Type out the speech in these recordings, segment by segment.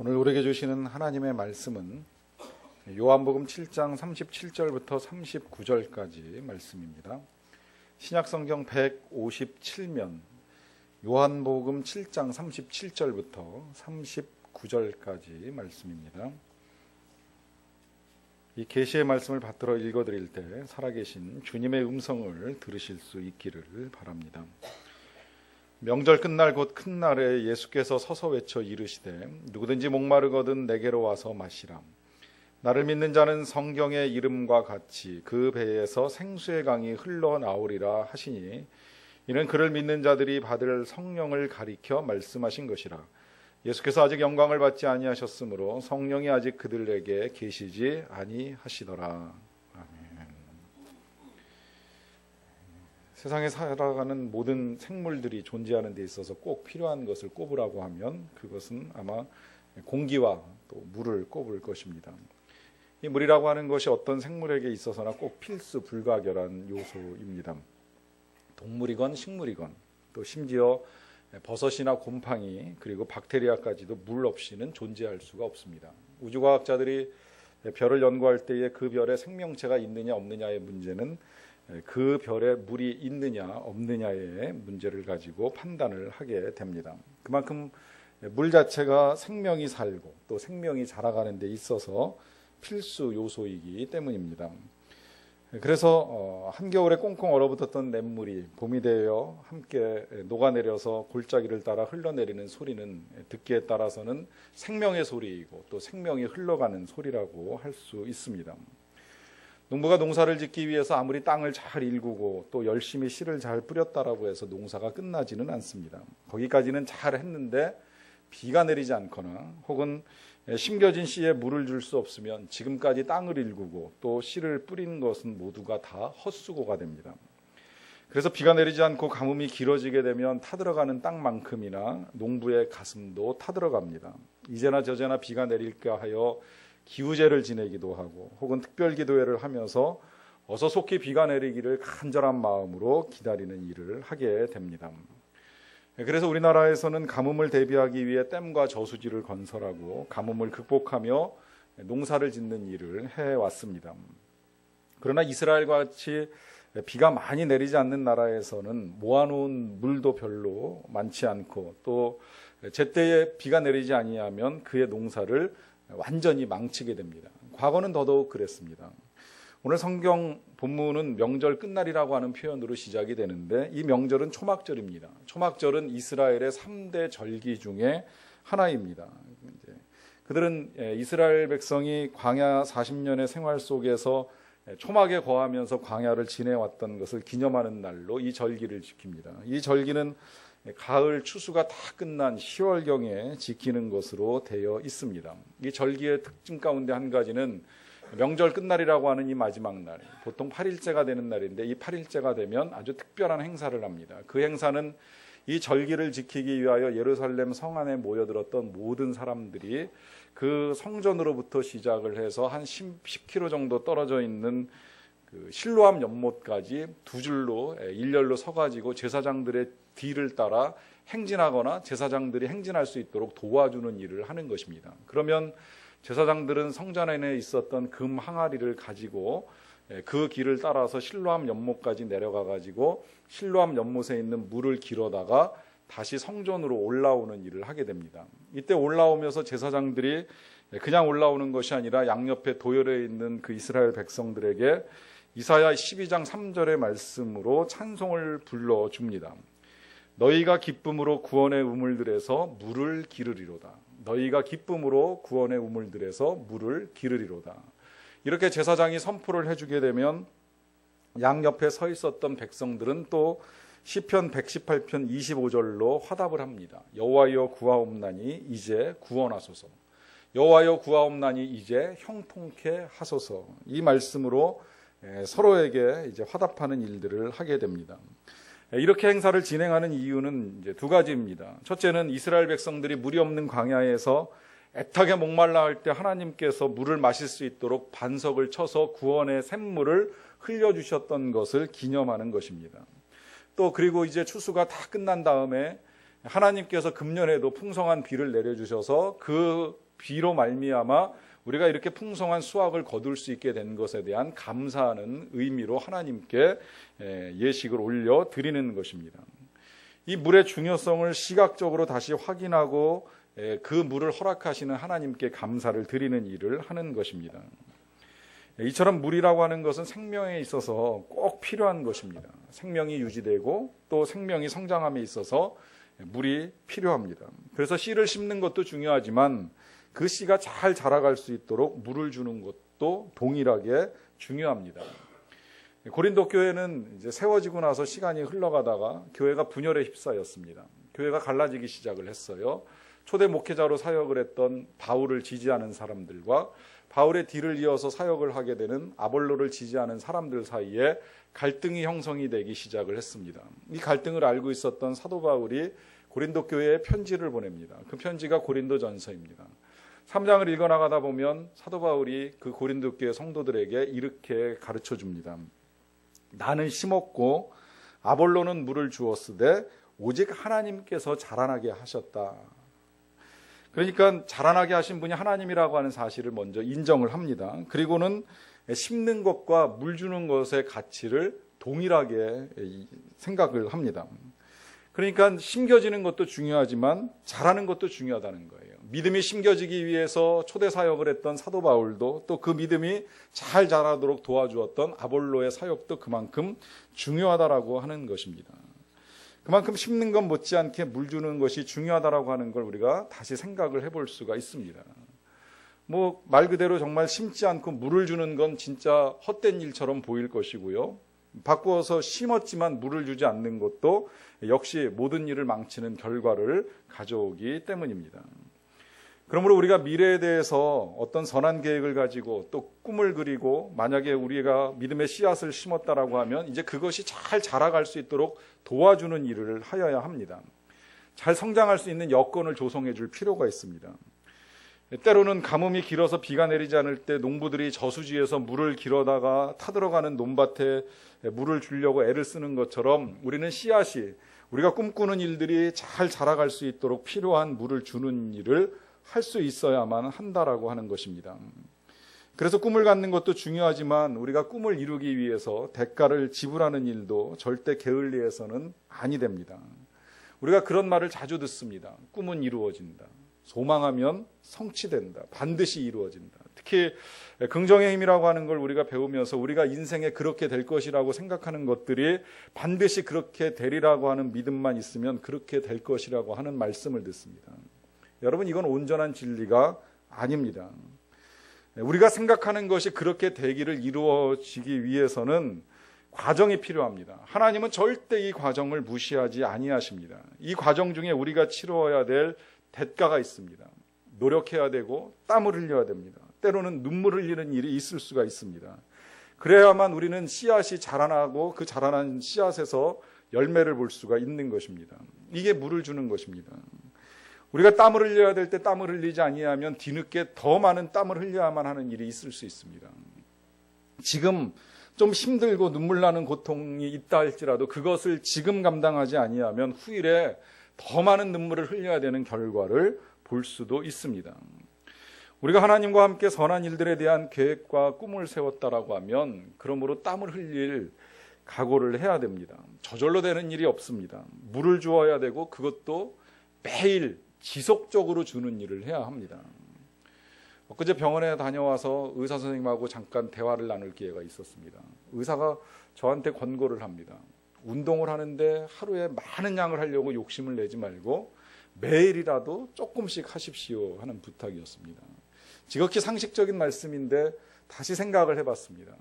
오늘 우리에게 주시는 하나님의 말씀은 요한복음 7장 37절부터 39절까지 말씀입니다. 신약성경 157면 요한복음 7장 37절부터 39절까지 말씀입니다. 이 계시의 말씀을 받들어 읽어드릴 때 살아계신 주님의 음성을 들으실 수 있기를 바랍니다. 명절 끝날 곧 큰 날에 예수께서 서서 외쳐 이르시되 누구든지 목마르거든 내게로 와서 마시라. 나를 믿는 자는 성경의 이름과 같이 그 배에서 생수의 강이 흘러나오리라 하시니 이는 그를 믿는 자들이 받을 성령을 가리켜 말씀하신 것이라. 예수께서 아직 영광을 받지 아니하셨으므로 성령이 아직 그들에게 계시지 아니하시더라. 세상에 살아가는 모든 생물들이 존재하는 데 있어서 꼭 필요한 것을 꼽으라고 하면 그것은 아마 공기와 또 물을 꼽을 것입니다. 이 물이라고 하는 것이 어떤 생물에게 있어서나 꼭 필수 불가결한 요소입니다. 동물이건 식물이건 또 심지어 버섯이나 곰팡이 그리고 박테리아까지도 물 없이는 존재할 수가 없습니다. 우주과학자들이 별을 연구할 때에 그 별에 생명체가 있느냐 없느냐의 문제는 그 별에 물이 있느냐 없느냐의 문제를 가지고 판단을 하게 됩니다. 그만큼 물 자체가 생명이 살고 또 생명이 자라가는 데 있어서 필수 요소이기 때문입니다. 그래서 한겨울에 꽁꽁 얼어붙었던 냇물이 봄이 되어 함께 녹아내려서 골짜기를 따라 흘러내리는 소리는 듣기에 따라서는 생명의 소리이고 또 생명이 흘러가는 소리라고 할 수 있습니다. 농부가 농사를 짓기 위해서 아무리 땅을 잘 일구고 또 열심히 씨를 잘 뿌렸다라고 해서 농사가 끝나지는 않습니다. 거기까지는 잘 했는데 비가 내리지 않거나 혹은 심겨진 씨에 물을 줄 수 없으면 지금까지 땅을 일구고 또 씨를 뿌린 것은 모두가 다 헛수고가 됩니다. 그래서 비가 내리지 않고 가뭄이 길어지게 되면 타들어가는 땅만큼이나 농부의 가슴도 타들어갑니다. 이제나 저제나 비가 내릴까 하여 기우제를 지내기도 하고 혹은 특별기도회를 하면서 어서 속히 비가 내리기를 간절한 마음으로 기다리는 일을 하게 됩니다. 그래서 우리나라에서는 가뭄을 대비하기 위해 댐과 저수지를 건설하고 가뭄을 극복하며 농사를 짓는 일을 해왔습니다. 그러나 이스라엘과 같이 비가 많이 내리지 않는 나라에서는 모아놓은 물도 별로 많지 않고 또 제때에 비가 내리지 아니하면 그의 농사를 완전히 망치게 됩니다. 과거는 더더욱 그랬습니다. 오늘 성경 본문은 명절 끝날이라고 하는 표현으로 시작이 되는데 이 명절은 초막절입니다. 초막절은 이스라엘의 3대 절기 중에 하나입니다. 그들은 이스라엘 백성이 광야 40년의 생활 속에서 초막에 거하면서 광야를 지내왔던 것을 기념하는 날로 이 절기를 지킵니다. 이 절기는 가을 추수가 다 끝난 10월경에 지키는 것으로 되어 있습니다. 이 절기의 특징 가운데 한 가지는 명절 끝날이라고 하는 이 마지막 날, 보통 8일째가 되는 날인데 이 8일째가 되면 아주 특별한 행사를 합니다. 그 행사는 이 절기를 지키기 위하여 예루살렘 성 안에 모여들었던 모든 사람들이 그 성전으로부터 시작을 해서 한 10km 정도 떨어져 있는 그 실로암 연못까지 두 줄로 일렬로 서가지고 제사장들의 뒤를 따라 행진하거나 제사장들이 행진할 수 있도록 도와주는 일을 하는 것입니다. 그러면 제사장들은 성전 안에 있었던 금 항아리를 가지고 그 길을 따라서 실로암 연못까지 내려가 가지고 실로암 연못에 있는 물을 길어다가 다시 성전으로 올라오는 일을 하게 됩니다. 이때 올라오면서 제사장들이 그냥 올라오는 것이 아니라 양옆에 도열해 있는 그 이스라엘 백성들에게 이사야 12장 3절의 말씀으로 찬송을 불러줍니다. 너희가 기쁨으로 구원의 우물들에서 물을 기르리로다. 너희가 기쁨으로 구원의 우물들에서 물을 기르리로다. 이렇게 제사장이 선포를 해주게 되면 양옆에 서 있었던 백성들은 또 시편 118편 25절로 화답을 합니다. 여호와여 구하옵나니 이제 구원하소서. 여호와여 구하옵나니 이제 형통케 하소서. 이 말씀으로 서로에게 이제 화답하는 일들을 하게 됩니다. 이렇게 행사를 진행하는 이유는 이제 두 가지입니다. 첫째는 이스라엘 백성들이 물이 없는 광야에서 애타게 목말라 할 때 하나님께서 물을 마실 수 있도록 반석을 쳐서 구원의 샘물을 흘려주셨던 것을 기념하는 것입니다. 또 그리고 이제 추수가 다 끝난 다음에 하나님께서 금년에도 풍성한 비를 내려주셔서 그 비로 말미암아 우리가 이렇게 풍성한 수확을 거둘 수 있게 된 것에 대한 감사하는 의미로 하나님께 예식을 올려 드리는 것입니다. 이 물의 중요성을 시각적으로 다시 확인하고 그 물을 허락하시는 하나님께 감사를 드리는 일을 하는 것입니다. 이처럼 물이라고 하는 것은 생명에 있어서 꼭 필요한 것입니다. 생명이 유지되고 또 생명이 성장함에 있어서 물이 필요합니다. 그래서 씨를 심는 것도 중요하지만 그 씨가 잘 자라갈 수 있도록 물을 주는 것도 동일하게 중요합니다. 고린도 교회는 이제 세워지고 나서 시간이 흘러가다가 교회가 분열에 휩싸였습니다. 교회가 갈라지기 시작을 했어요. 초대 목회자로 사역을 했던 바울을 지지하는 사람들과 바울의 뒤를 이어서 사역을 하게 되는 아볼로를 지지하는 사람들 사이에 갈등이 형성이 되기 시작을 했습니다. 이 갈등을 알고 있었던 사도 바울이 고린도 교회에 편지를 보냅니다. 그 편지가 고린도전서입니다. 3장을 읽어나가다 보면 사도 바울이 그 고린도 교회 성도들에게 이렇게 가르쳐 줍니다. 나는 심었고 아볼로는 물을 주었으되 오직 하나님께서 자라나게 하셨다. 그러니까 자라나게 하신 분이 하나님이라고 하는 사실을 먼저 인정을 합니다. 그리고는 심는 것과 물 주는 것의 가치를 동일하게 생각을 합니다. 그러니까 심겨지는 것도 중요하지만 자라는 것도 중요하다는 거예요. 믿음이 심겨지기 위해서 초대 사역을 했던 사도 바울도 또 그 믿음이 잘 자라도록 도와주었던 아볼로의 사역도 그만큼 중요하다라고 하는 것입니다. 그만큼 심는 것 못지않게 물 주는 것이 중요하다라고 하는 걸 우리가 다시 생각을 해볼 수가 있습니다. 말 그대로 정말 심지 않고 물을 주는 건 진짜 헛된 일처럼 보일 것이고요. 바꾸어서 심었지만 물을 주지 않는 것도 역시 모든 일을 망치는 결과를 가져오기 때문입니다. 그러므로 우리가 미래에 대해서 어떤 선한 계획을 가지고 또 꿈을 그리고 만약에 우리가 믿음의 씨앗을 심었다라고 하면 이제 그것이 잘 자라갈 수 있도록 도와주는 일을 하여야 합니다. 잘 성장할 수 있는 여건을 조성해 줄 필요가 있습니다. 때로는 가뭄이 길어서 비가 내리지 않을 때 농부들이 저수지에서 물을 길어다가 타들어가는 논밭에 물을 주려고 애를 쓰는 것처럼 우리는 씨앗이 우리가 꿈꾸는 일들이 잘 자라갈 수 있도록 필요한 물을 주는 일을 할 수 있어야만 한다라고 하는 것입니다. 그래서 꿈을 갖는 것도 중요하지만 우리가 꿈을 이루기 위해서 대가를 지불하는 일도 절대 게을리해서는 아니 됩니다. 우리가 그런 말을 자주 듣습니다. 꿈은 이루어진다. 소망하면 성취된다. 반드시 이루어진다. 특히 긍정의 힘이라고 하는 걸 우리가 배우면서 우리가 인생에 그렇게 될 것이라고 생각하는 것들이 반드시 그렇게 되리라고 하는 믿음만 있으면 그렇게 될 것이라고 하는 말씀을 듣습니다. 여러분, 이건 온전한 진리가 아닙니다. 우리가 생각하는 것이 그렇게 되기를 이루어지기 위해서는 과정이 필요합니다. 하나님은 절대 이 과정을 무시하지 아니하십니다. 이 과정 중에 우리가 치러야 될 대가가 있습니다. 노력해야 되고 땀을 흘려야 됩니다. 때로는 눈물을 흘리는 일이 있을 수가 있습니다. 그래야만 우리는 씨앗이 자라나고 그 자라난 씨앗에서 열매를 볼 수가 있는 것입니다. 이게 물을 주는 것입니다. 우리가 땀을 흘려야 될 때 땀을 흘리지 아니하면 뒤늦게 더 많은 땀을 흘려야만 하는 일이 있을 수 있습니다. 지금 좀 힘들고 눈물 나는 고통이 있다 할지라도 그것을 지금 감당하지 아니하면 후일에 더 많은 눈물을 흘려야 되는 결과를 볼 수도 있습니다. 우리가 하나님과 함께 선한 일들에 대한 계획과 꿈을 세웠다라고 하면 그러므로 땀을 흘릴 각오를 해야 됩니다. 저절로 되는 일이 없습니다. 물을 주어야 되고 그것도 매일 지속적으로 주는 일을 해야 합니다. 엊그제 병원에 다녀와서 의사 선생님하고 잠깐 대화를 나눌 기회가 있었습니다. 의사가 저한테 권고를 합니다. 운동을 하는데 하루에 많은 양을 하려고 욕심을 내지 말고 매일이라도 조금씩 하십시오 하는 부탁이었습니다. 지극히 상식적인 말씀인데 다시 생각을 해봤습니다.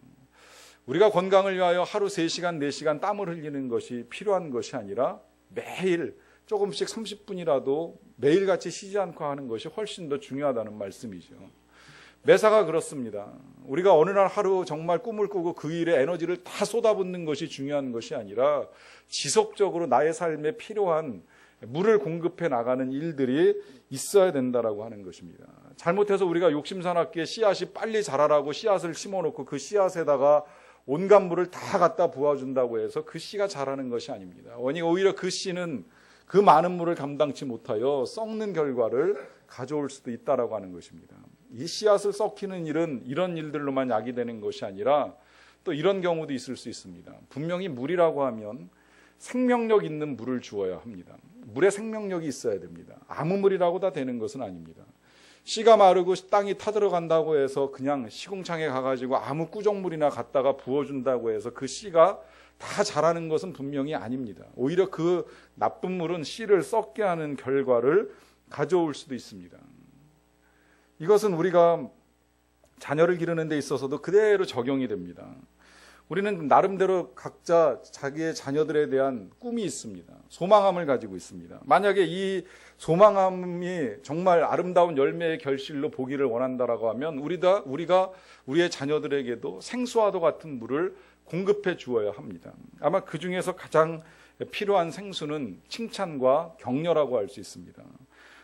우리가 건강을 위하여 하루 3시간, 4시간 땀을 흘리는 것이 필요한 것이 아니라 매일 조금씩 30분이라도 매일같이 쉬지 않고 하는 것이 훨씬 더 중요하다는 말씀이죠. 매사가 그렇습니다. 우리가 어느 날 하루 정말 꿈을 꾸고 그 일에 에너지를 다 쏟아붓는 것이 중요한 것이 아니라 지속적으로 나의 삶에 필요한 물을 공급해 나가는 일들이 있어야 된다라고 하는 것입니다. 잘못해서 우리가 욕심사납게 씨앗이 빨리 자라라고 씨앗을 심어놓고 그 씨앗에다가 온갖 물을 다 갖다 부어준다고 해서 그 씨가 자라는 것이 아닙니다. 오히려 그 씨는 그 많은 물을 감당치 못하여 썩는 결과를 가져올 수도 있다라고 하는 것입니다. 이 씨앗을 썩히는 일은 이런 일들로만 야기되는 것이 아니라 또 이런 경우도 있을 수 있습니다. 분명히 물이라고 하면 생명력 있는 물을 주어야 합니다. 물에 생명력이 있어야 됩니다. 아무 물이라고 다 되는 것은 아닙니다. 씨가 마르고 땅이 타들어간다고 해서 그냥 시궁창에 가가지고 아무 꾸정물이나 갖다가 부어준다고 해서 그 씨가 다 자라는 것은 분명히 아닙니다. 오히려 그 나쁜 물은 씨를 썩게 하는 결과를 가져올 수도 있습니다. 이것은 우리가 자녀를 기르는 데 있어서도 그대로 적용이 됩니다. 우리는 나름대로 각자 자기의 자녀들에 대한 꿈이 있습니다. 소망함을 가지고 있습니다. 만약에 이 소망함이 정말 아름다운 열매의 결실로 보기를 원한다라고 하면 우리가 우리의 자녀들에게도 생수와도 같은 물을 공급해 주어야 합니다. 아마 그 중에서 가장 필요한 생수는 칭찬과 격려라고 할 수 있습니다.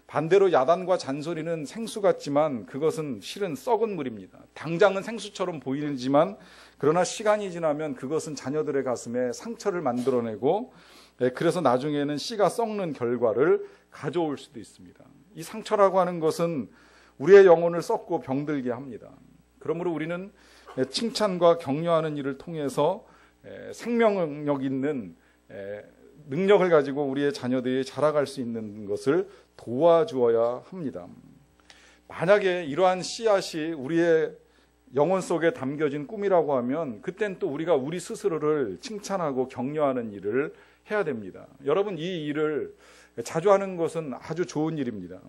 반대로 야단과 잔소리는 생수 같지만 그것은 실은 썩은 물입니다. 당장은 생수처럼 보이지만 그러나 시간이 지나면 그것은 자녀들의 가슴에 상처를 만들어내고 그래서 나중에는 씨가 썩는 결과를 가져올 수도 있습니다. 이 상처라고 하는 것은 우리의 영혼을 썩고 병들게 합니다. 그러므로 우리는 칭찬과 격려하는 일을 통해서 생명력 있는 능력을 가지고 우리의 자녀들이 자라갈 수 있는 것을 도와주어야 합니다. 만약에 이러한 씨앗이 우리의 영혼 속에 담겨진 꿈이라고 하면 그땐 또 우리가 우리 스스로를 칭찬하고 격려하는 일을 해야 됩니다. 여러분, 이 일을 자주 하는 것은 아주 좋은 일입니다.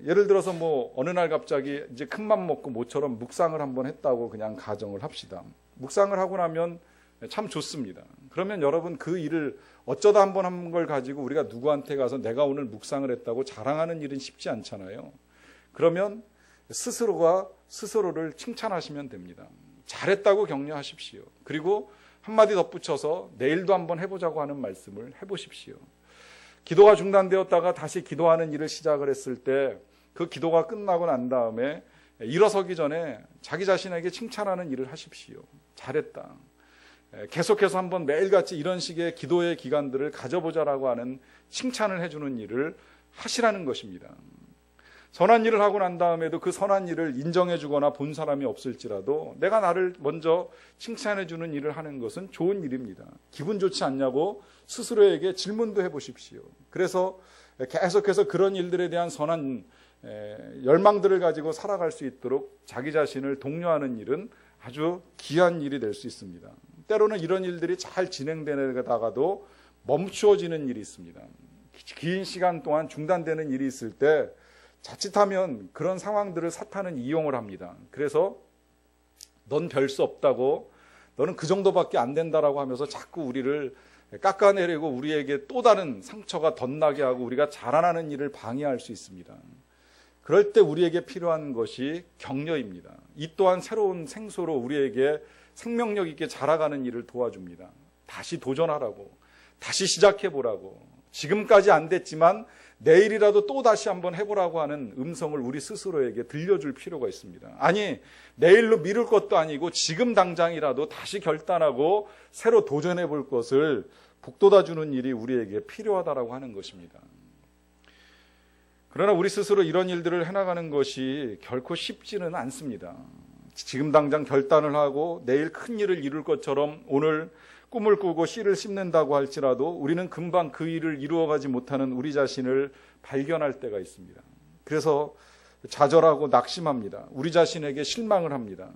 예를 들어서 어느 날 갑자기 이제 큰맘 먹고 모처럼 묵상을 한번 했다고 그냥 가정을 합시다. 묵상을 하고 나면 참 좋습니다. 그러면 여러분 그 일을 어쩌다 한번 한 걸 가지고 우리가 누구한테 가서 내가 오늘 묵상을 했다고 자랑하는 일은 쉽지 않잖아요. 그러면 스스로가 스스로를 칭찬하시면 됩니다. 잘했다고 격려하십시오. 그리고 한마디 덧붙여서 내일도 한번 해보자고 하는 말씀을 해보십시오. 기도가 중단되었다가 다시 기도하는 일을 시작을 했을 때 그 기도가 끝나고 난 다음에 일어서기 전에 자기 자신에게 칭찬하는 일을 하십시오. 잘했다. 계속해서 한번 매일같이 이런 식의 기도의 기간들을 가져보자라고 하는 칭찬을 해주는 일을 하시라는 것입니다. 선한 일을 하고 난 다음에도 그 선한 일을 인정해 주거나 본 사람이 없을지라도 내가 나를 먼저 칭찬해 주는 일을 하는 것은 좋은 일입니다. 기분 좋지 않냐고 스스로에게 질문도 해보십시오. 그래서 계속해서 그런 일들에 대한 선한 열망들을 가지고 살아갈 수 있도록 자기 자신을 독려하는 일은 아주 귀한 일이 될 수 있습니다. 때로는 이런 일들이 잘 진행되다가도 멈추어지는 일이 있습니다. 긴 시간 동안 중단되는 일이 있을 때 자칫하면 그런 상황들을 사탄은 이용을 합니다. 그래서 넌 별 수 없다고, 너는 그 정도밖에 안 된다라고 하면서 자꾸 우리를 깎아내리고 우리에게 또 다른 상처가 덧나게 하고 우리가 자라나는 일을 방해할 수 있습니다. 그럴 때 우리에게 필요한 것이 격려입니다. 이 또한 새로운 생소로 우리에게 생명력 있게 자라가는 일을 도와줍니다. 다시 도전하라고, 다시 시작해보라고, 지금까지 안 됐지만 내일이라도 또 다시 한번 해보라고 하는 음성을 우리 스스로에게 들려줄 필요가 있습니다. 아니, 내일로 미룰 것도 아니고 지금 당장이라도 다시 결단하고 새로 도전해볼 것을 북돋아주는 일이 우리에게 필요하다라고 하는 것입니다. 그러나 우리 스스로 이런 일들을 해나가는 것이 결코 쉽지는 않습니다. 지금 당장 결단을 하고 내일 큰 일을 이룰 것처럼 오늘 꿈을 꾸고 씨를 심는다고 할지라도 우리는 금방 그 일을 이루어가지 못하는 우리 자신을 발견할 때가 있습니다. 그래서 좌절하고 낙심합니다. 우리 자신에게 실망을 합니다.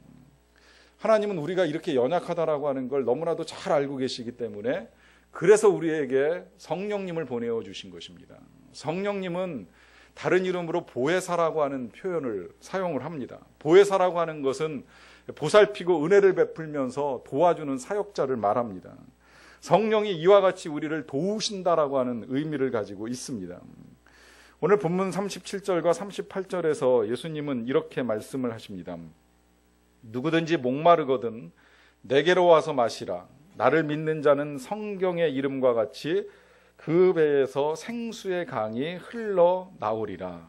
하나님은 우리가 이렇게 연약하다라고 하는 걸 너무나도 잘 알고 계시기 때문에 그래서 우리에게 성령님을 보내어 주신 것입니다. 성령님은 다른 이름으로 보혜사라고 하는 표현을 사용을 합니다. 보혜사라고 하는 것은 보살피고 은혜를 베풀면서 도와주는 사역자를 말합니다. 성령이 이와 같이 우리를 도우신다라고 하는 의미를 가지고 있습니다. 오늘 본문 37절과 38절에서 예수님은 이렇게 말씀을 하십니다. 누구든지 목마르거든 내게로 와서 마시라. 나를 믿는 자는 성경의 이름과 같이 그 배에서 생수의 강이 흘러나오리라.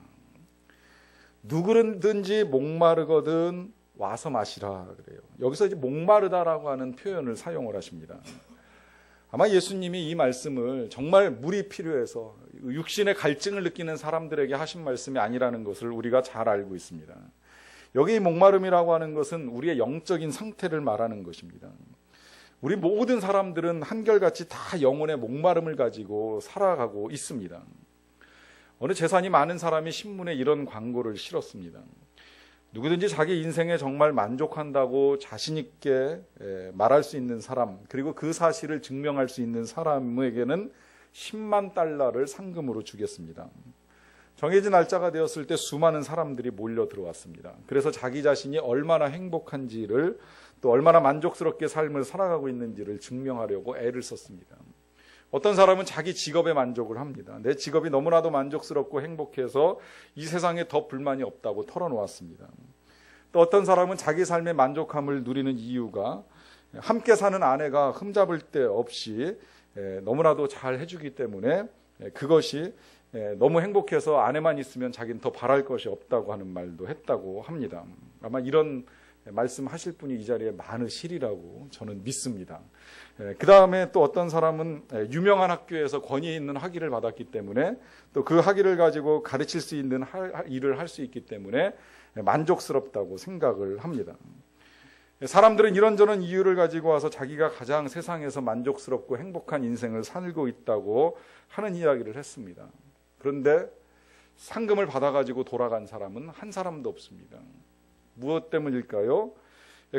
누구든지 목마르거든 와서 마시라 그래요. 여기서 이제 목마르다라고 하는 표현을 사용을 하십니다. 아마 예수님이 이 말씀을 정말 물이 필요해서 육신의 갈증을 느끼는 사람들에게 하신 말씀이 아니라는 것을 우리가 잘 알고 있습니다. 여기 목마름이라고 하는 것은 우리의 영적인 상태를 말하는 것입니다. 우리 모든 사람들은 한결같이 다 영혼의 목마름을 가지고 살아가고 있습니다. 어느 재산이 많은 사람이 신문에 이런 광고를 실었습니다. 누구든지 자기 인생에 정말 만족한다고 자신 있게 말할 수 있는 사람, 그리고 그 사실을 증명할 수 있는 사람에게는 10만 달러를 상금으로 주겠습니다. 정해진 날짜가 되었을 때 수많은 사람들이 몰려 들어왔습니다. 그래서 자기 자신이 얼마나 행복한지를, 또 얼마나 만족스럽게 삶을 살아가고 있는지를 증명하려고 애를 썼습니다. 어떤 사람은 자기 직업에 만족을 합니다. 내 직업이 너무나도 만족스럽고 행복해서 이 세상에 더 불만이 없다고 털어놓았습니다. 또 어떤 사람은 자기 삶의 만족함을 누리는 이유가 함께 사는 아내가 흠잡을 데 없이 너무나도 잘 해주기 때문에 그것이 너무 행복해서 아내만 있으면 자기는 더 바랄 것이 없다고 하는 말도 했다고 합니다. 아마 이런 말씀하실 분이 이 자리에 많으시리라고 저는 믿습니다. 그 다음에 또 어떤 사람은 유명한 학교에서 권위 있는 학위를 받았기 때문에 또 그 학위를 가지고 가르칠 수 있는 일을 할 수 있기 때문에 만족스럽다고 생각을 합니다. 사람들은 이런저런 이유를 가지고 와서 자기가 가장 세상에서 만족스럽고 행복한 인생을 살고 있다고 하는 이야기를 했습니다. 그런데 상금을 받아가지고 돌아간 사람은 한 사람도 없습니다. 무엇 때문일까요?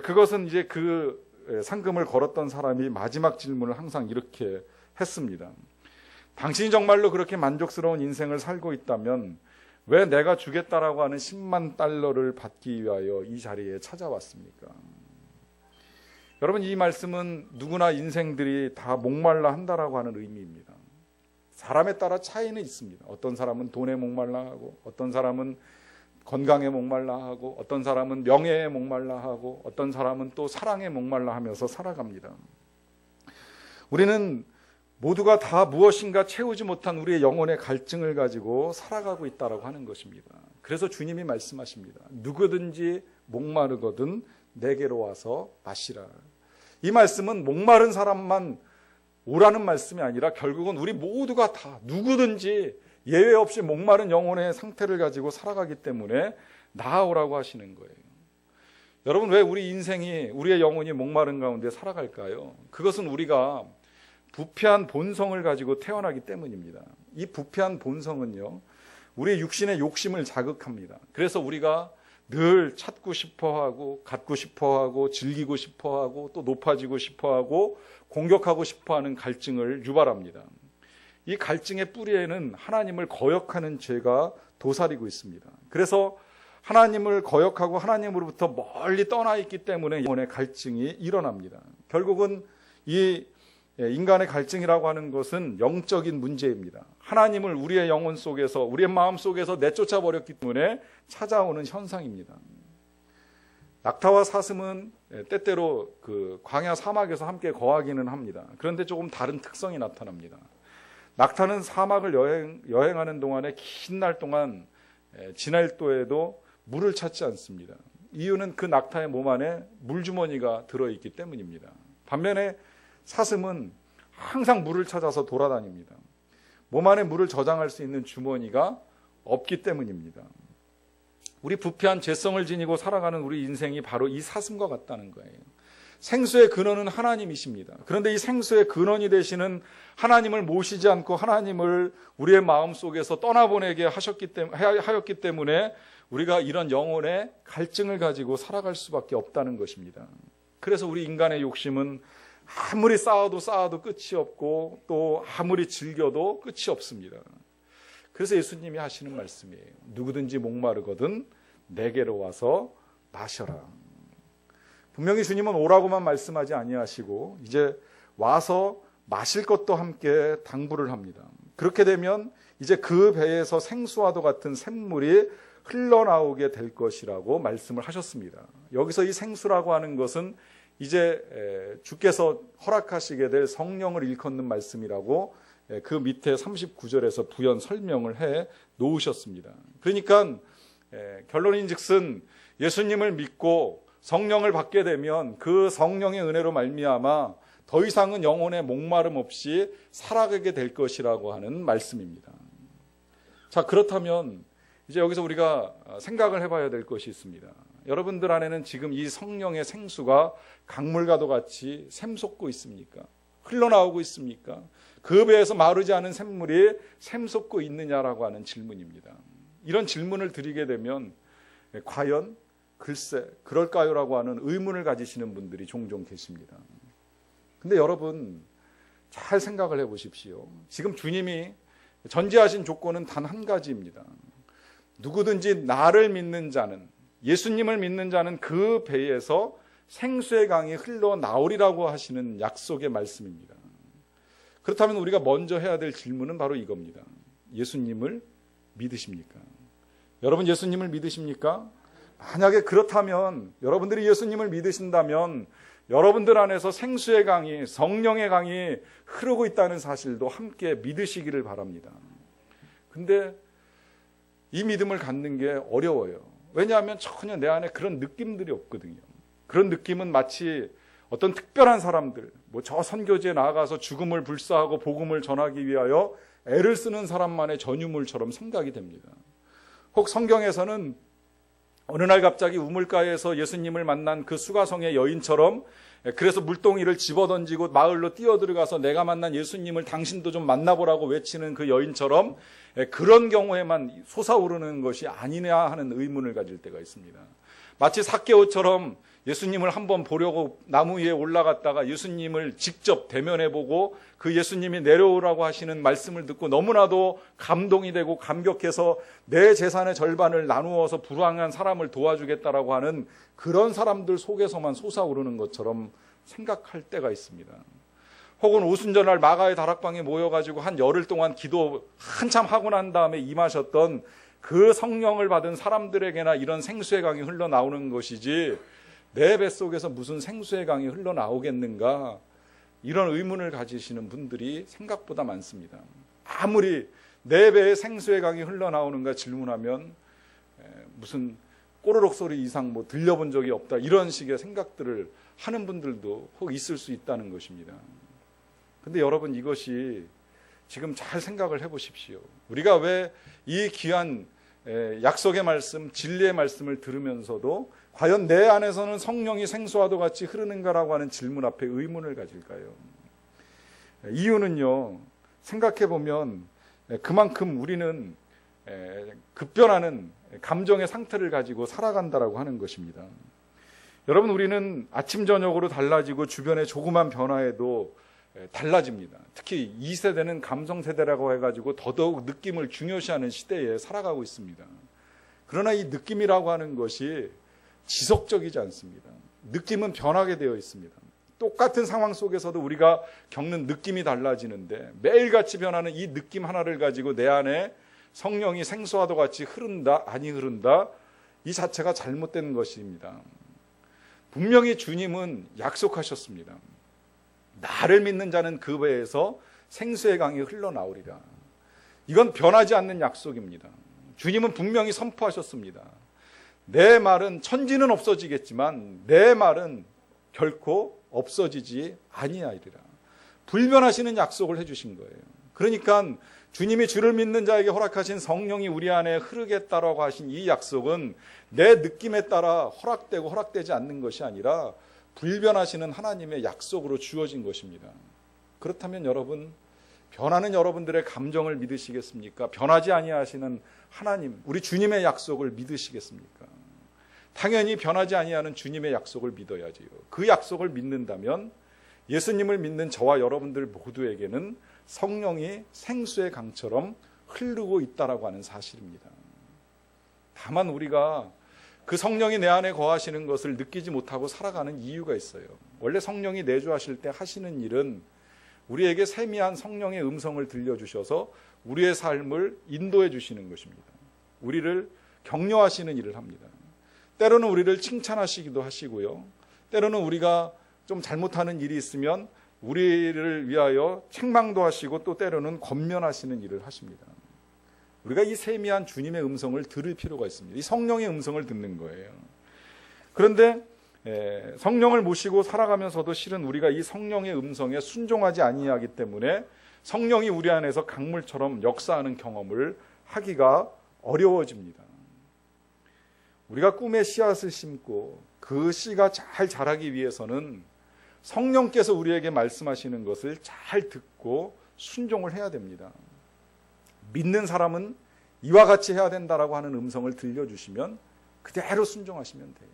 그것은 이제 그 상금을 걸었던 사람이 마지막 질문을 항상 이렇게 했습니다. 당신이 정말로 그렇게 만족스러운 인생을 살고 있다면 왜 내가 주겠다라고 하는 10만 달러를 받기 위하여 이 자리에 찾아왔습니까? 여러분, 이 말씀은 누구나 인생들이 다 목말라 한다라고 하는 의미입니다. 사람에 따라 차이는 있습니다. 어떤 사람은 돈에 목말라 하고, 어떤 사람은 건강에 목말라 하고, 어떤 사람은 명예에 목말라 하고, 어떤 사람은 또 사랑에 목말라 하면서 살아갑니다. 우리는 모두가 다 무엇인가 채우지 못한 우리의 영혼의 갈증을 가지고 살아가고 있다라고 하는 것입니다. 그래서 주님이 말씀하십니다. 누구든지 목마르거든 내게로 와서 마시라. 이 말씀은 목마른 사람만 오라는 말씀이 아니라 결국은 우리 모두가 다 누구든지 예외 없이 목마른 영혼의 상태를 가지고 살아가기 때문에 나아오라고 하시는 거예요. 여러분, 왜 우리 인생이, 우리의 영혼이 목마른 가운데 살아갈까요? 그것은 우리가 부패한 본성을 가지고 태어나기 때문입니다. 이 부패한 본성은요, 우리의 육신의 욕심을 자극합니다. 그래서 우리가 늘 찾고 싶어하고, 갖고 싶어하고, 즐기고 싶어하고, 또 높아지고 싶어하고, 공격하고 싶어하는 갈증을 유발합니다. 이 갈증의 뿌리에는 하나님을 거역하는 죄가 도사리고 있습니다. 그래서 하나님을 거역하고 하나님으로부터 멀리 떠나 있기 때문에 영혼의 갈증이 일어납니다. 결국은 이 인간의 갈증이라고 하는 것은 영적인 문제입니다. 하나님을 우리의 영혼 속에서, 우리의 마음 속에서 내쫓아 버렸기 때문에 찾아오는 현상입니다. 낙타와 사슴은 때때로 그 광야 사막에서 함께 거하기는 합니다. 그런데 조금 다른 특성이 나타납니다. 낙타는 사막을 여행하는 동안에 긴 날 동안 진할도에도 물을 찾지 않습니다. 이유는 그 낙타의 몸 안에 물주머니가 들어있기 때문입니다. 반면에 사슴은 항상 물을 찾아서 돌아다닙니다. 몸 안에 물을 저장할 수 있는 주머니가 없기 때문입니다. 우리 부패한 죄성을 지니고 살아가는 우리 인생이 바로 이 사슴과 같다는 거예요. 생수의 근원은 하나님이십니다. 그런데 이 생수의 근원이 되시는 하나님을 모시지 않고 하나님을 우리의 마음속에서 떠나보내게 하였기 때문에 우리가 이런 영혼의 갈증을 가지고 살아갈 수밖에 없다는 것입니다. 그래서 우리 인간의 욕심은 아무리 쌓아도 끝이 없고 또 아무리 즐겨도 끝이 없습니다. 그래서 예수님이 하시는 말씀이에요. 누구든지 목마르거든 내게로 와서 마셔라. 분명히 주님은 오라고만 말씀하지 아니하시고 이제 와서 마실 것도 함께 당부를 합니다. 그렇게 되면 이제 그 배에서 생수와도 같은 샘물이 흘러나오게 될 것이라고 말씀을 하셨습니다. 여기서 이 생수라고 하는 것은 이제 주께서 허락하시게 될 성령을 일컫는 말씀이라고 그 밑에 39절에서 부연 설명을 해 놓으셨습니다. 그러니까 결론인즉슨 예수님을 믿고 성령을 받게 되면 그 성령의 은혜로 말미암아 더 이상은 영혼의 목마름 없이 살아가게 될 것이라고 하는 말씀입니다. 자, 그렇다면 이제 여기서 우리가 생각을 해봐야 될 것이 있습니다. 여러분들 안에는 지금 이 성령의 생수가 강물과도 같이 샘솟고 있습니까? 흘러나오고 있습니까? 그 배에서 마르지 않은 샘물이 샘솟고 있느냐라고 하는 질문입니다. 이런 질문을 드리게 되면 과연 글쎄 그럴까요라고 하는 의문을 가지시는 분들이 종종 계십니다. 근데 여러분 잘 생각을 해보십시오. 지금 주님이 전제하신 조건은 단 한 가지입니다. 누구든지 나를 믿는 자는, 예수님을 믿는 자는 그 배에서 생수의 강이 흘러나오리라고 하시는 약속의 말씀입니다. 그렇다면 우리가 먼저 해야 될 질문은 바로 이겁니다. 예수님을 믿으십니까? 여러분 예수님을 믿으십니까? 만약에 그렇다면, 여러분들이 예수님을 믿으신다면 여러분들 안에서 생수의 강이, 성령의 강이 흐르고 있다는 사실도 함께 믿으시기를 바랍니다. 근데 이 믿음을 갖는 게 어려워요. 왜냐하면 전혀 내 안에 그런 느낌들이 없거든요. 그런 느낌은 마치 어떤 특별한 사람들, 저 선교지에 나아가서 죽음을 불사하고 복음을 전하기 위하여 애를 쓰는 사람만의 전유물처럼 생각이 됩니다. 혹 성경에서는 어느 날 갑자기 우물가에서 예수님을 만난 그 수가성의 여인처럼, 그래서 물동이를 집어던지고 마을로 뛰어들어가서 내가 만난 예수님을 당신도 좀 만나보라고 외치는 그 여인처럼 그런 경우에만 솟아오르는 것이 아니냐 하는 의문을 가질 때가 있습니다. 마치 삭개오처럼 예수님을 한번 보려고 나무 위에 올라갔다가 예수님을 직접 대면해보고 그 예수님이 내려오라고 하시는 말씀을 듣고 너무나도 감동이 되고 감격해서 내 재산의 절반을 나누어서 불황한 사람을 도와주겠다라고 하는 그런 사람들 속에서만 솟아오르는 것처럼 생각할 때가 있습니다. 혹은 오순절날 마가의 다락방에 모여가지고 한 열흘 동안 기도 한참 하고 난 다음에 임하셨던 그 성령을 받은 사람들에게나 이런 생수의 강이 흘러나오는 것이지 내 뱃속에서 무슨 생수의 강이 흘러나오겠는가, 이런 의문을 가지시는 분들이 생각보다 많습니다. 아무리 내 배에 생수의 강이 흘러나오는가 질문하면 무슨 꼬르륵 소리 이상 들려본 적이 없다, 이런 식의 생각들을 하는 분들도 혹 있을 수 있다는 것입니다. 근데 여러분 이것이 지금 잘 생각을 해보십시오. 우리가 왜 이 귀한 약속의 말씀, 진리의 말씀을 들으면서도 과연 내 안에서는 성령이 생수와도 같이 흐르는가라고 하는 질문 앞에 의문을 가질까요? 이유는요, 생각해보면 그만큼 우리는 급변하는 감정의 상태를 가지고 살아간다라고 하는 것입니다. 여러분, 우리는 아침 저녁으로 달라지고 주변의 조그만 변화에도 달라집니다. 특히 2세대는 감성세대라고 해가지고 더더욱 느낌을 중요시하는 시대에 살아가고 있습니다. 그러나 이 느낌이라고 하는 것이 지속적이지 않습니다. 느낌은 변하게 되어 있습니다. 똑같은 상황 속에서도 우리가 겪는 느낌이 달라지는데 매일같이 변하는 이 느낌 하나를 가지고 내 안에 성령이 생수와도 같이 흐른다, 아니 흐른다, 이 자체가 잘못된 것입니다. 분명히 주님은 약속하셨습니다. 나를 믿는 자는 그 배에서 생수의 강이 흘러나오리라. 이건 변하지 않는 약속입니다. 주님은 분명히 선포하셨습니다. 내 말은 천지는 없어지겠지만 내 말은 결코 없어지지 아니하리라. 불변하시는 약속을 해주신 거예요. 그러니까 주님이 주를 믿는 자에게 허락하신 성령이 우리 안에 흐르겠다라고 하신 이 약속은 내 느낌에 따라 허락되고 허락되지 않는 것이 아니라 불변하시는 하나님의 약속으로 주어진 것입니다. 그렇다면 여러분, 변하는 여러분들의 감정을 믿으시겠습니까? 변하지 아니하시는 하나님, 우리 주님의 약속을 믿으시겠습니까? 당연히 변하지 아니하는 주님의 약속을 믿어야지요. 그 약속을 믿는다면 예수님을 믿는 저와 여러분들 모두에게는 성령이 생수의 강처럼 흐르고 있다라고 하는 사실입니다. 다만 우리가 그 성령이 내 안에 거하시는 것을 느끼지 못하고 살아가는 이유가 있어요. 원래 성령이 내주하실 때 하시는 일은 우리에게 세미한 성령의 음성을 들려주셔서 우리의 삶을 인도해 주시는 것입니다. 우리를 격려하시는 일을 합니다. 때로는 우리를 칭찬하시기도 하시고요. 때로는 우리가 좀 잘못하는 일이 있으면 우리를 위하여 책망도 하시고 또 때로는 권면하시는 일을 하십니다. 우리가 이 세미한 주님의 음성을 들을 필요가 있습니다. 이 성령의 음성을 듣는 거예요. 그런데 성령을 모시고 살아가면서도 실은 우리가 이 성령의 음성에 순종하지 아니하기 때문에 성령이 우리 안에서 강물처럼 역사하는 경험을 하기가 어려워집니다. 우리가 꿈에 씨앗을 심고 그 씨가 잘 자라기 위해서는 성령께서 우리에게 말씀하시는 것을 잘 듣고 순종을 해야 됩니다. 믿는 사람은 이와 같이 해야 된다라고 하는 음성을 들려주시면 그대로 순종하시면 돼요.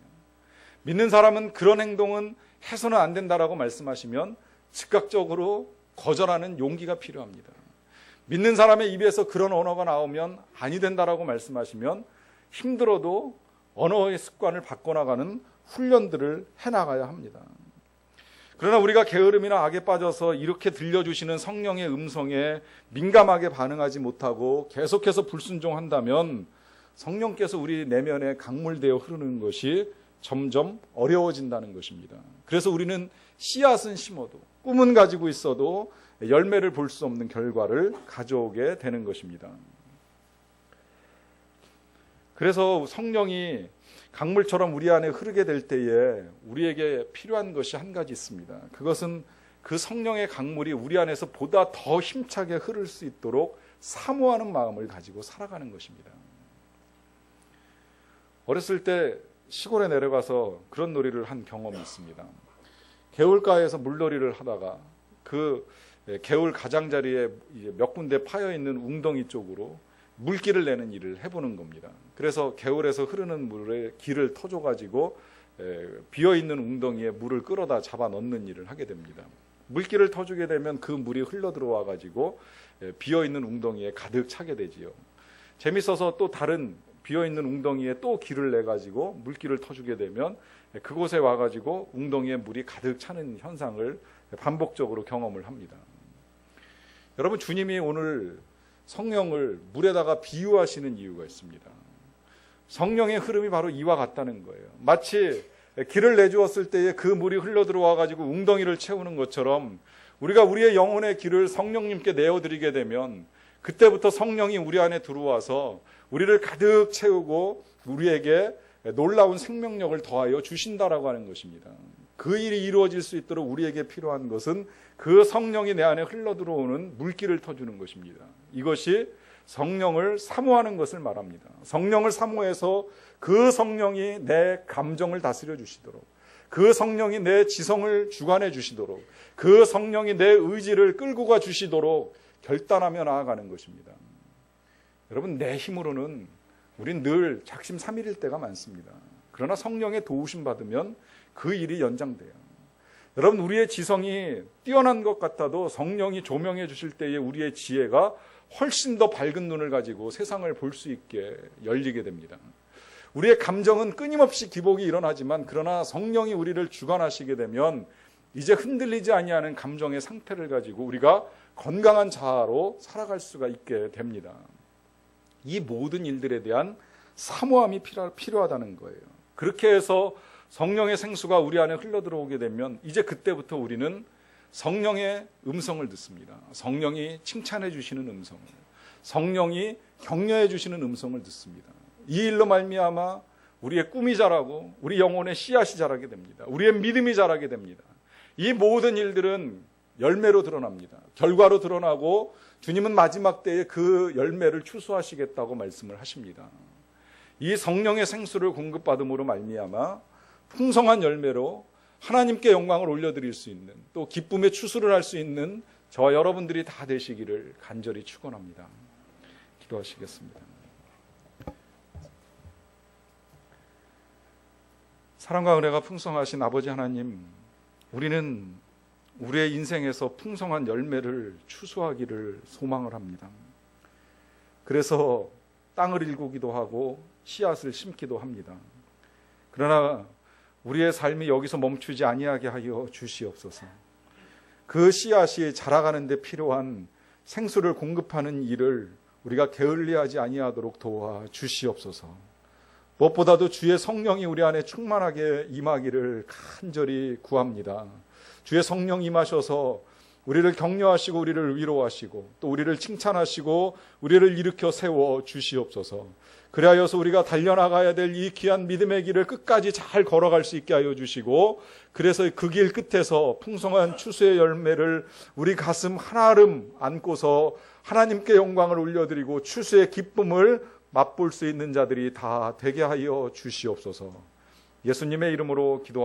믿는 사람은 그런 행동은 해서는 안 된다라고 말씀하시면 즉각적으로 거절하는 용기가 필요합니다. 믿는 사람의 입에서 그런 언어가 나오면 아니 된다라고 말씀하시면 힘들어도 언어의 습관을 바꿔나가는 훈련들을 해나가야 합니다. 그러나 우리가 게으름이나 악에 빠져서 이렇게 들려주시는 성령의 음성에 민감하게 반응하지 못하고 계속해서 불순종한다면 성령께서 우리 내면에 강물되어 흐르는 것이 점점 어려워진다는 것입니다. 그래서 우리는 씨앗은 심어도 꿈은 가지고 있어도 열매를 볼 수 없는 결과를 가져오게 되는 것입니다. 그래서 성령이 강물처럼 우리 안에 흐르게 될 때에 우리에게 필요한 것이 한 가지 있습니다. 그것은 그 성령의 강물이 우리 안에서 보다 더 힘차게 흐를 수 있도록 사모하는 마음을 가지고 살아가는 것입니다. 어렸을 때 시골에 내려가서 그런 놀이를 한 경험이 있습니다. 개울가에서 물놀이를 하다가 그 개울 가장자리에 몇 군데 파여 있는 웅덩이 쪽으로 물길을 내는 일을 해보는 겁니다. 그래서 개울에서 흐르는 물에 길을 터줘가지고 비어있는 웅덩이에 물을 끌어다 잡아 넣는 일을 하게 됩니다. 물길을 터주게 되면 그 물이 흘러 들어와가지고 비어있는 웅덩이에 가득 차게 되지요. 재밌어서 또 다른 비어있는 웅덩이에 또 길을 내가지고 물길을 터주게 되면 그곳에 와가지고 웅덩이에 물이 가득 차는 현상을 반복적으로 경험을 합니다. 여러분, 주님이 오늘 성령을 물에다가 비유하시는 이유가 있습니다. 성령의 흐름이 바로 이와 같다는 거예요. 마치 길을 내주었을 때에 그 물이 흘러 들어와가지고 웅덩이를 채우는 것처럼 우리가 우리의 영혼의 길을 성령님께 내어드리게 되면 그때부터 성령이 우리 안에 들어와서 우리를 가득 채우고 우리에게 놀라운 생명력을 더하여 주신다라고 하는 것입니다. 그 일이 이루어질 수 있도록 우리에게 필요한 것은 그 성령이 내 안에 흘러 들어오는 물길을 터주는 것입니다. 이것이 성령을 사모하는 것을 말합니다. 성령을 사모해서 그 성령이 내 감정을 다스려 주시도록, 그 성령이 내 지성을 주관해 주시도록, 그 성령이 내 의지를 끌고 가 주시도록 결단하며 나아가는 것입니다. 여러분, 내 힘으로는 우린 늘 작심삼일일 때가 많습니다. 그러나 성령의 도우심 받으면 그 일이 연장돼요. 여러분, 우리의 지성이 뛰어난 것 같아도 성령이 조명해 주실 때에 우리의 지혜가 훨씬 더 밝은 눈을 가지고 세상을 볼 수 있게 열리게 됩니다. 우리의 감정은 끊임없이 기복이 일어나지만 그러나 성령이 우리를 주관하시게 되면 이제 흔들리지 아니하는 감정의 상태를 가지고 우리가 건강한 자아로 살아갈 수가 있게 됩니다. 이 모든 일들에 대한 사모함이 필요하다는 거예요. 그렇게 해서 성령의 생수가 우리 안에 흘러들어오게 되면 이제 그때부터 우리는 성령의 음성을 듣습니다. 성령이 칭찬해 주시는 음성을, 성령이 격려해 주시는 음성을 듣습니다. 이 일로 말미암아 우리의 꿈이 자라고 우리 영혼의 씨앗이 자라게 됩니다. 우리의 믿음이 자라게 됩니다. 이 모든 일들은 열매로 드러납니다. 결과로 드러나고 주님은 마지막 때에 그 열매를 추수하시겠다고 말씀을 하십니다. 이 성령의 생수를 공급받음으로 말미암아 풍성한 열매로 하나님께 영광을 올려드릴 수 있는, 또 기쁨의 추수를 할 수 있는 저와 여러분들이 다 되시기를 간절히 축원합니다. 기도하시겠습니다. 사랑과 은혜가 풍성하신 아버지 하나님, 우리는 우리의 인생에서 풍성한 열매를 추수하기를 소망을 합니다. 그래서 땅을 일구기도 하고 씨앗을 심기도 합니다. 그러나 우리의 삶이 여기서 멈추지 아니하게 하여 주시옵소서. 그 씨앗이 자라가는 데 필요한 생수를 공급하는 일을 우리가 게을리하지 아니하도록 도와 주시옵소서. 무엇보다도 주의 성령이 우리 안에 충만하게 임하기를 간절히 구합니다. 주의 성령 임하셔서 우리를 격려하시고 우리를 위로하시고 또 우리를 칭찬하시고 우리를 일으켜 세워 주시옵소서. 그리하여서 우리가 달려나가야 될 이 귀한 믿음의 길을 끝까지 잘 걸어갈 수 있게 하여 주시고, 그래서 그 길 끝에서 풍성한 추수의 열매를 우리 가슴 한아름 안고서 하나님께 영광을 올려드리고 추수의 기쁨을 맛볼 수 있는 자들이 다 되게 하여 주시옵소서. 예수님의 이름으로 기도합니다.